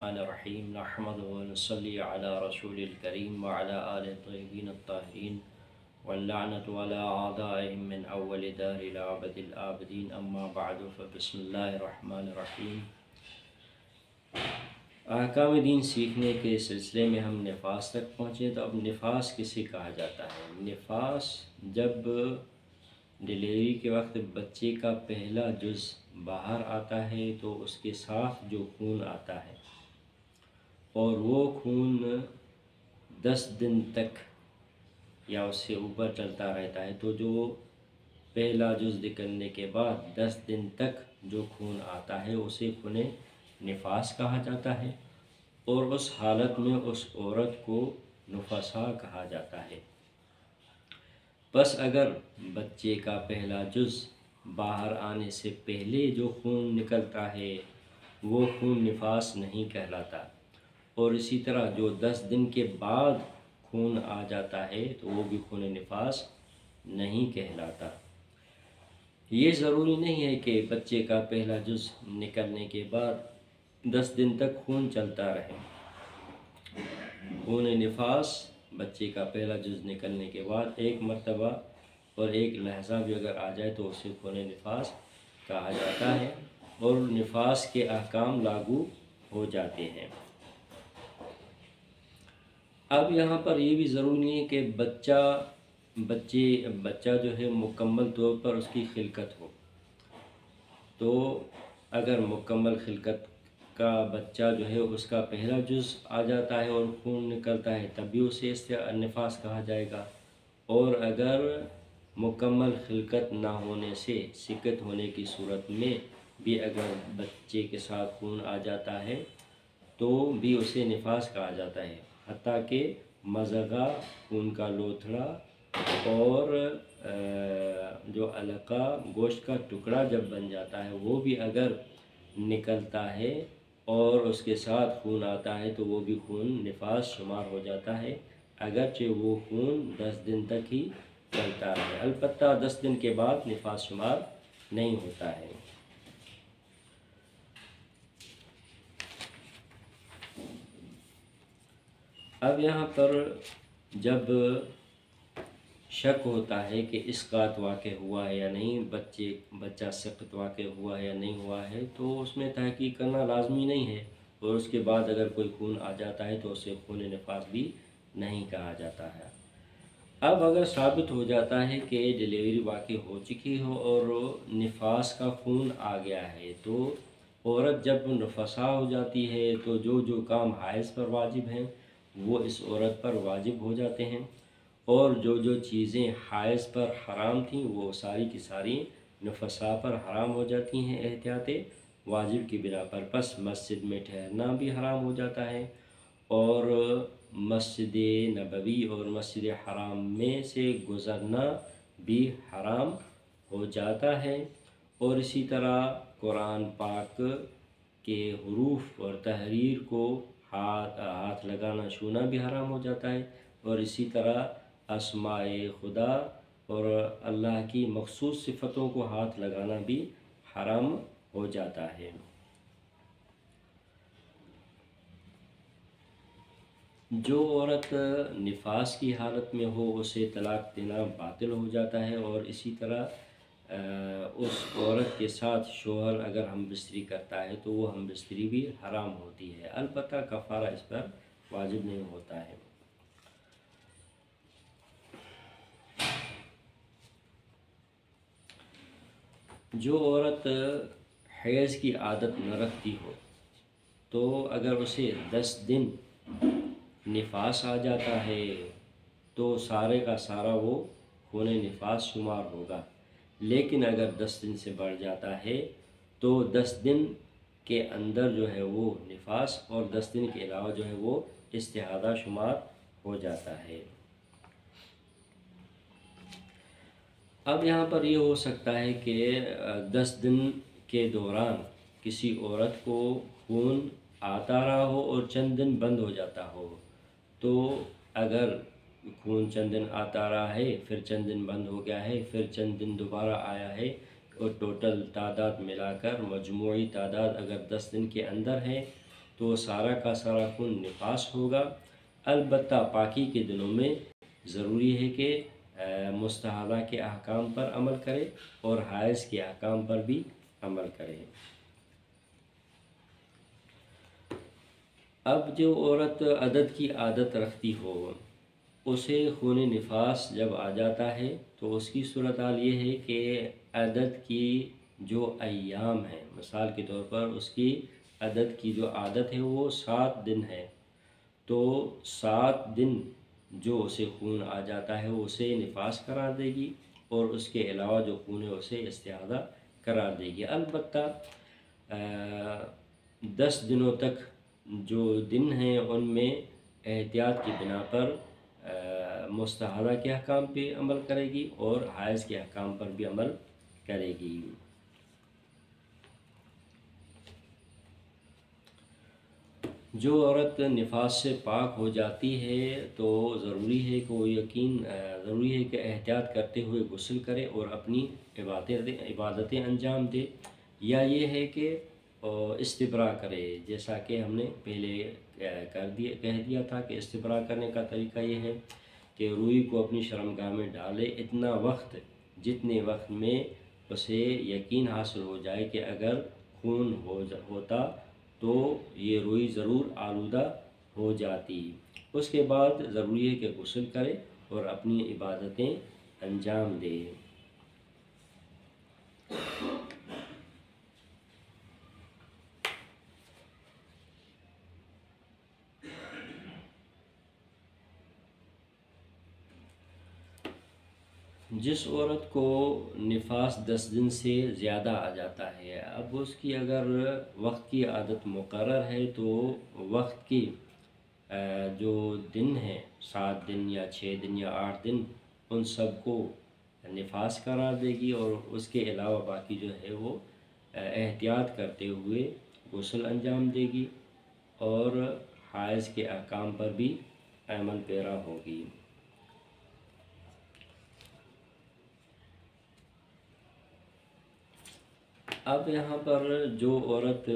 الرحیم نحمده ونصلی علی رسول الکریم وعلی آل الطیبین الطاہرین واللعنة على أعدائهم من أول دار إلى أبد الآبدين أما بعد فبسم اللہ الرحمن الرحیم۔ احکام دین سیکھنے کے سلسلے میں ہم نفاس تک پہنچے، تو اب نفاس کسے کہا جاتا ہے؟ نفاس جب ڈلیوری کے وقت بچے کا پہلا جز باہر آتا ہے تو اس کے ساتھ جو خون آتا ہے اور وہ خون 10 دن تک یا اس سے اوپر چلتا رہتا ہے، تو جو پہلا جز نکلنے کے بعد 10 دن تک جو خون آتا ہے اسے خون نفاس کہا جاتا ہے، اور اس حالت میں اس عورت کو نفسا کہا جاتا ہے۔ بس اگر بچے کا پہلا جز باہر آنے سے پہلے جو خون نکلتا ہے وہ خون نفاس نہیں کہلاتا، اور اسی طرح جو 10 دن کے بعد خون آ جاتا ہے تو وہ بھی خون نفاس نہیں کہلاتا۔ یہ ضروری نہیں ہے کہ بچے کا پہلا جز نکلنے کے بعد 10 دن تک خون چلتا رہے۔ خون نفاس بچے کا پہلا جز نکلنے کے بعد ایک مرتبہ اور ایک لحظہ بھی اگر آ جائے تو اسے خون نفاس کہا جاتا ہے، اور نفاس کے احکام لاگو ہو جاتے ہیں۔ اب یہاں پر یہ بھی ضروری نہیں ہے کہ بچہ جو ہے مکمل طور پر اس کی خلقت ہو، تو اگر مکمل خلقت کا بچہ جو ہے اس کا پہلا جز آ جاتا ہے اور خون نکلتا ہے تب بھی اسے نفاس کہا جائے گا، اور اگر مکمل خلقت نہ ہونے سے سکت ہونے کی صورت میں بھی اگر بچے کے ساتھ خون آ جاتا ہے تو بھی اسے نفاس کہا جاتا ہے، حتیٰ کہ مضغہ خون کا لوتھڑا اور جو علقہ گوشت کا ٹکڑا جب بن جاتا ہے وہ بھی اگر نکلتا ہے اور اس کے ساتھ خون آتا ہے تو وہ بھی خون نفاس شمار ہو جاتا ہے، اگرچہ وہ خون 10 دن تک ہی چلتا ہے، البتہ 10 دن کے بعد نفاس شمار نہیں ہوتا ہے۔ اب یہاں پر جب شک ہوتا ہے کہ اسقاط واقع ہوا ہے یا نہیں، بچہ سقط واقع ہوا ہے یا نہیں ہوا ہے، تو اس میں تحقیق کرنا لازمی نہیں ہے، اور اس کے بعد اگر کوئی خون آ جاتا ہے تو اسے خون نفاس بھی نہیں کہا جاتا ہے۔ اب اگر ثابت ہو جاتا ہے کہ ڈلیوری واقع ہو چکی ہو اور نفاس کا خون آ گیا ہے، تو عورت جب نفسا ہو جاتی ہے تو جو کام حائض پر واجب ہیں وہ اس عورت پر واجب ہو جاتے ہیں، اور جو چیزیں حائض پر حرام تھیں وہ ساری کی ساری نفسا پر حرام ہو جاتی ہیں احتیاط واجب کی بنا پر۔ پس مسجد میں ٹھہرنا بھی حرام ہو جاتا ہے، اور مسجد نبوی اور مسجد حرام میں سے گزرنا بھی حرام ہو جاتا ہے، اور اسی طرح قرآن پاک کے حروف اور تحریر کو ہاتھ لگانا چھونا بھی حرام ہو جاتا ہے، اور اسی طرح اسماء خدا اور اللہ کی مخصوص صفتوں کو ہاتھ لگانا بھی حرام ہو جاتا ہے۔ جو عورت نفاس کی حالت میں ہو اسے طلاق دینا باطل ہو جاتا ہے، اور اسی طرح اس عورت کے ساتھ شوہر اگر ہم بستری کرتا ہے تو وہ ہم بستری بھی حرام ہوتی ہے، البتہ کفارہ اس پر واجب نہیں ہوتا ہے۔ جو عورت حیض کی عادت نہ رکھتی ہو تو اگر اسے 10 دن نفاس آ جاتا ہے تو سارے کا سارا وہ خون نفاس شمار ہوگا، لیکن اگر 10 دن سے بڑھ جاتا ہے تو 10 دن کے اندر جو ہے وہ نفاس، اور 10 دن کے علاوہ جو ہے وہ استحاضہ شمار ہو جاتا ہے۔ اب یہاں پر یہ ہو سکتا ہے کہ 10 دن کے دوران کسی عورت کو خون آتا رہا ہو اور چند دن بند ہو جاتا ہو، تو اگر خون چند دن آتا رہا ہے پھر چند دن بند ہو گیا ہے پھر چند دن دوبارہ آیا ہے، اور ٹوٹل تعداد ملا کر مجموعی تعداد اگر 10 دن کے اندر ہے تو سارا کا سارا خون نفاس ہوگا۔ البتہ پاکی کے دنوں میں ضروری ہے کہ مستحاضہ کے احکام پر عمل کرے اور حائض کے احکام پر بھی عمل کرے۔ اب جو عورت عدد کی عادت رکھتی ہو، اسے خون نفاس جب آ جاتا ہے تو اس کی صورتحال یہ ہے کہ عدد کی جو ایام ہیں، مثال کے طور پر اس کی عدد کی جو عادت ہے وہ 7 دن ہے، تو 7 دن جو اسے خون آ جاتا ہے وہ اسے نفاس قرار دے گی، اور اس کے علاوہ جو خون ہے اسے استحاضہ قرار دے گی۔ البتہ 10 دنوں تک جو دن ہیں ان میں احتیاط کی بنا پر مستحاضہ کے احکام پہ عمل کرے گی اور حائض کے احکام پر بھی عمل کرے گی۔ جو عورت نفاس سے پاک ہو جاتی ہے تو ضروری ہے کہ وہ ضروری ہے کہ احتیاط کرتے ہوئے غسل کرے اور اپنی عبادتیں انجام دے، یا یہ ہے کہ استبراء کرے، جیسا کہ ہم نے پہلے کہہ دیا تھا کہ استبراء کرنے کا طریقہ یہ ہے کہ روئی کو اپنی شرمگاہ میں ڈالے اتنا وقت جتنے وقت میں اسے یقین حاصل ہو جائے کہ اگر خون ہوتا تو یہ روئی ضرور آلودہ ہو جاتی۔ اس کے بعد ضروری ہے کہ غسل کرے اور اپنی عبادتیں انجام دے۔ جس عورت کو نفاس 10 دن سے زیادہ آ جاتا ہے، اب اس کی اگر وقت کی عادت مقرر ہے تو وقت کی جو دن ہیں 7 دن یا 6 دن یا 8 دن ان سب کو نفاس قرار دے گی، اور اس کے علاوہ باقی جو ہے وہ احتیاط کرتے ہوئے غسل انجام دے گی اور حائض کے احکام پر بھی عمل پیرا ہوگی۔ اب یہاں پر جو عورت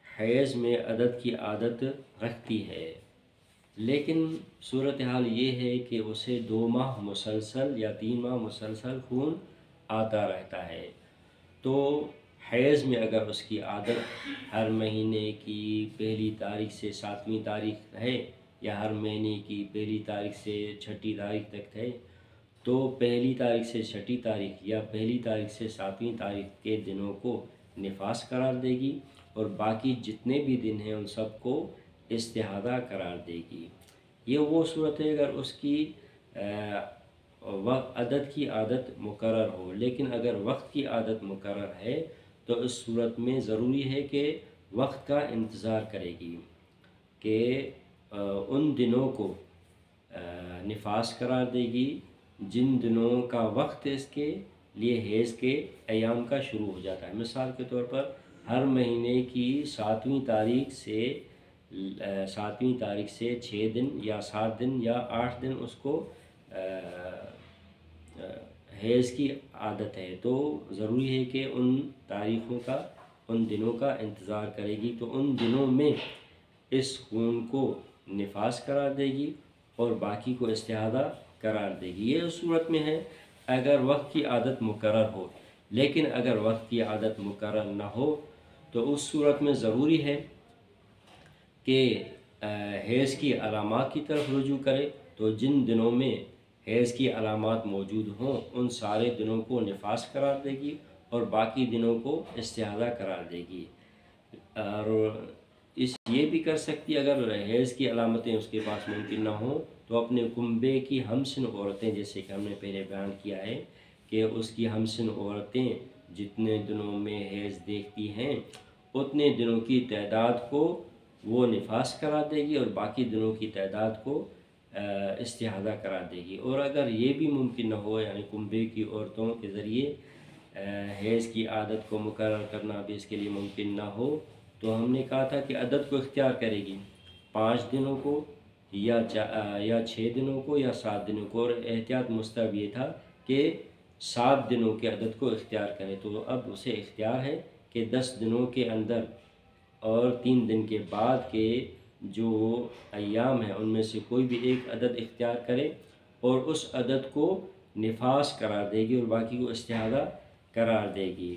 حیض میں عدد کی عادت رکھتی ہے لیکن صورتحال یہ ہے کہ اسے 2 ماہ مسلسل یا 3 ماہ مسلسل خون آتا رہتا ہے، تو حیض میں اگر اس کی عادت ہر مہینے کی پہلی تاریخ سے 7ویں تاریخ ہے یا ہر مہینے کی پہلی تاریخ سے 6ٹھی تاریخ تک ہے، تو پہلی تاریخ سے 6ٹھی تاریخ یا پہلی تاریخ سے 7ویں تاریخ کے دنوں کو نفاس قرار دے گی، اور باقی جتنے بھی دن ہیں ان سب کو استحاضہ قرار دے گی۔ یہ وہ صورت ہے اگر اس کی عدد کی عادت مقرر ہو، لیکن اگر وقت کی عادت مقرر ہے تو اس صورت میں ضروری ہے کہ وقت کا انتظار کرے گی کہ ان دنوں کو نفاس قرار دے گی جن دنوں کا وقت اس کے لیے حیض کے ایام کا شروع ہو جاتا ہے۔ مثال کے طور پر ہر مہینے کی 7ویں تاریخ سے 6 دن یا 7 دن یا 8 دن اس کو حیض کی عادت ہے، تو ضروری ہے کہ ان تاریخوں کا ان دنوں کا انتظار کرے گی، تو ان دنوں میں اس خون کو نفاس قرار دے گی اور باقی کو استحاضہ قرار دے گی۔ یہ اس صورت میں ہے اگر وقت کی عادت مقرر ہو، لیکن اگر وقت کی عادت مقرر نہ ہو تو اس صورت میں ضروری ہے کہ حیض کی علامات کی طرف رجوع کرے، تو جن دنوں میں حیض کی علامات موجود ہوں ان سارے دنوں کو نفاس قرار دے گی اور باقی دنوں کو استحاضہ قرار دے گی۔ اور یہ بھی کر سکتی اگر حیض کی علامتیں اس کے پاس ممکن نہ ہوں تو اپنے کنبے کی ہمسن عورتیں، جیسے کہ ہم نے پہلے بیان کیا ہے کہ اس کی ہمسن عورتیں جتنے دنوں میں حیض دیکھتی ہیں اتنے دنوں کی تعداد کو وہ نفاس قرار دے گی اور باقی دنوں کی تعداد کو استحاضہ قرار دے گی۔ اور اگر یہ بھی ممکن نہ ہو، یعنی کنبے کی عورتوں کے ذریعے حیض کی عادت کو مقرر کرنا بھی اس کے لیے ممکن نہ ہو، تو ہم نے کہا تھا کہ عدد کو اختیار کرے گی 5 دنوں کو یا 6 دنوں کو یا 7 دنوں کو، اور احتیاط مستحب یہ تھا کہ 7 دنوں کے عدد کو اختیار کرے۔ تو اب اسے اختیار ہے کہ 10 دنوں کے اندر اور 3 دن کے بعد کے جو ایام ہیں ان میں سے کوئی بھی ایک عدد اختیار کرے اور اس عدد کو نفاس قرار دے گی اور باقی کو استحاضہ قرار دے گی۔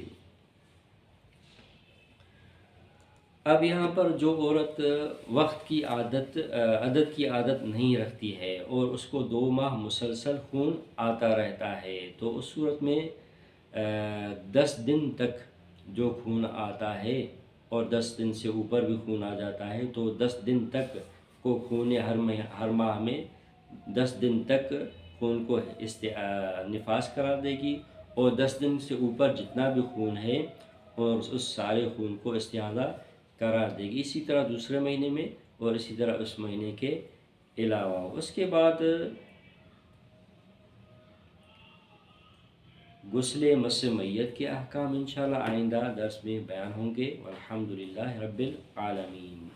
اب یہاں پر جو عورت وقت کی عدد کی عادت نہیں رکھتی ہے اور اس کو 2 ماہ مسلسل خون آتا رہتا ہے تو اس صورت میں 10 دن تک جو خون آتا ہے اور 10 دن سے اوپر بھی خون آ جاتا ہے تو 10 دن تک کو خون ہر ماہ میں 10 دن تک خون کو نفاس قرار دے گی اور 10 دن سے اوپر جتنا بھی خون ہے اور اس سارے خون کو استحاضہ قرار دے گی۔ اسی طرح دوسرے مہینے میں اور اسی طرح اس مہینے کے علاوہ۔ اس کے بعد غسل مس میت کے احکام انشاءاللہ آئندہ درس میں بیان ہوں گے۔ والحمدللہ رب العالمین۔